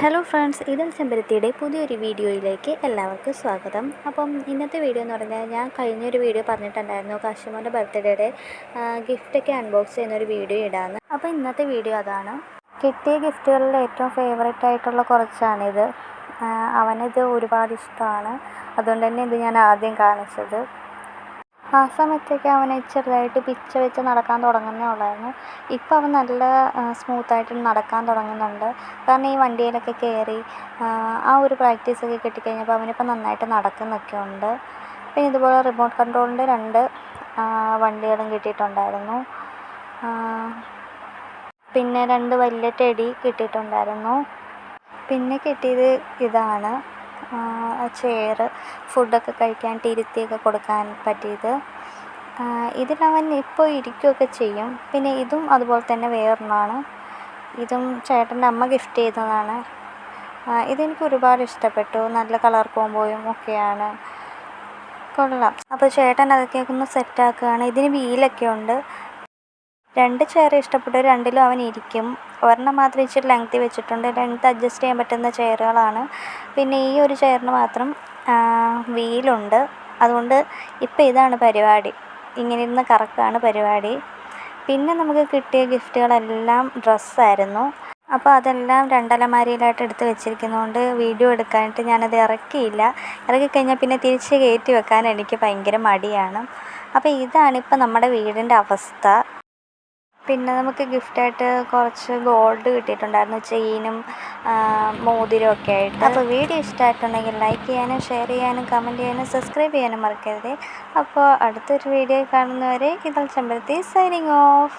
Hello friends, ഇതൽ ചെമ്പരത്തിയുടെ പുതിയൊരു വീഡിയോയിലേക്ക് എല്ലാവർക്കും സ്വാഗതം. അപ്പം ഇന്നത്തെ വീഡിയോ എന്ന് പറഞ്ഞാൽ ഞാൻ കഴിഞ്ഞൊരു വീഡിയോ പറഞ്ഞിട്ടുണ്ടായിരുന്നു കാശിമോൻ്റെ ബർത്ത്ഡേയുടെ ഗിഫ്റ്റൊക്കെ അൺബോക്സ് ചെയ്യുന്നൊരു വീഡിയോ ഇടാമെന്ന്. അപ്പോൾ ഇന്നത്തെ വീഡിയോ അതാണ്. കിട്ടിയ ഗിഫ്റ്റുകളിൽ ഏറ്റവും ഫേവറേറ്റ് ആയിട്ടുള്ള കുറച്ചാണിത്. അവനിത് ഒരുപാട് ഇഷ്ടമാണ്, അതുകൊണ്ട് തന്നെ ഇത് ഞാൻ ആദ്യം കാണിച്ചത്. ആ സമയത്തൊക്കെ അവനെ ചെറുതായിട്ട് പിച്ച വെച്ച് നടക്കാൻ തുടങ്ങുന്നേ ഉള്ളായിരുന്നു. ഇപ്പോൾ അവൻ നല്ല സ്മൂത്തായിട്ട് നടക്കാൻ തുടങ്ങുന്നുണ്ട്. കാരണം ഈ വണ്ടിയിലൊക്കെ കയറി ആ ഒരു പ്രാക്ടീസൊക്കെ കിട്ടിക്കഴിഞ്ഞപ്പോൾ അവനിപ്പോൾ നന്നായിട്ട് നടക്കുന്നൊക്കെ ഉണ്ട്. പിന്നെ ഇതുപോലെ റിമോട്ട് കൺട്രോളിൻ്റെ 2 വണ്ടികളും കിട്ടിയിട്ടുണ്ടായിരുന്നു. പിന്നെ 2 വലിയ ടെഡി കിട്ടിയിട്ടുണ്ടായിരുന്നു. പിന്നെ കിട്ടിയത് ഇതാണ്, ചെയർ, ഫുഡൊക്കെ കഴിക്കാനായിട്ട് ഇരുത്തിയൊക്കെ കൊടുക്കാൻ പറ്റിയത്. ഇതിലവൻ ഇപ്പോൾ ഇരിക്കുകയൊക്കെ ചെയ്യും. പിന്നെ ഇതും അതുപോലെ തന്നെ വേറൊന്നാണ്. ഇതും ചേട്ടൻ്റെ അമ്മ ഗിഫ്റ്റ് ചെയ്തതാണ്. ഇതെനിക്ക് ഒരുപാട് ഇഷ്ടപ്പെട്ടു. നല്ല കളർ കോമ്പോയും ഒക്കെയാണ്, കൊള്ളാം. അപ്പോൾ ചേട്ടൻ അതൊക്കെ ഒന്ന് സെറ്റാക്കുകയാണ്. ഇതിന് വീലൊക്കെ ഉണ്ട്. 2 ചെയർ ഇഷ്ടപ്പെട്ടു. 2ലും അവൻ ഇരിക്കും. ഒരെണ്ണം മാത്രം ഇച്ചിരി ലെങ്തി വെച്ചിട്ടുണ്ട്. ലെങ്ത് അഡ്ജസ്റ്റ് ചെയ്യാൻ പറ്റുന്ന ചെയറുകളാണ്. പിന്നെ ഈ ഒരു ചെയറിന് മാത്രം വീലുണ്ട്. അതുകൊണ്ട് ഇപ്പോൾ ഇതാണ് പരിപാടി, ഇങ്ങനെ ഇരുന്ന് കറക്കാണ് പരിപാടി. പിന്നെ നമുക്ക് കിട്ടിയ ഗിഫ്റ്റുകളെല്ലാം ഡ്രസ്സായിരുന്നു. അപ്പോൾ അതെല്ലാം 2 അലമാരിയിലായിട്ട് എടുത്ത് വെച്ചിരിക്കുന്നതുകൊണ്ട് വീഡിയോ എടുക്കാനായിട്ട് ഞാനത് ഇറക്കിയില്ല. ഇറക്കിക്കഴിഞ്ഞാൽ പിന്നെ തിരിച്ച് കയറ്റി വെക്കാൻ എനിക്ക് ഭയങ്കര മടിയാണ്. അപ്പോൾ ഇതാണിപ്പോൾ നമ്മുടെ വീടിൻ്റെ അവസ്ഥ. പിന്നെ നമുക്ക് ഗിഫ്റ്റായിട്ട് കുറച്ച് ഗോൾഡ് കിട്ടിയിട്ടുണ്ടായിരുന്നു, ചെയിനും മോതിരവും ഒക്കെ ആയിട്ട്. അപ്പോൾ വീഡിയോ ഇഷ്ടമായിട്ടുണ്ടെങ്കിൽ ലൈക്ക് ചെയ്യാനും ഷെയർ ചെയ്യാനും കമൻറ്റ് ചെയ്യാനും സബ്സ്ക്രൈബ് ചെയ്യാനും മറക്കരുത്. അപ്പോൾ അടുത്തൊരു വീഡിയോ കാണുന്നവരെ ഇതൽ ചെമ്പരത്തി സൈനിങ് ഓഫ്.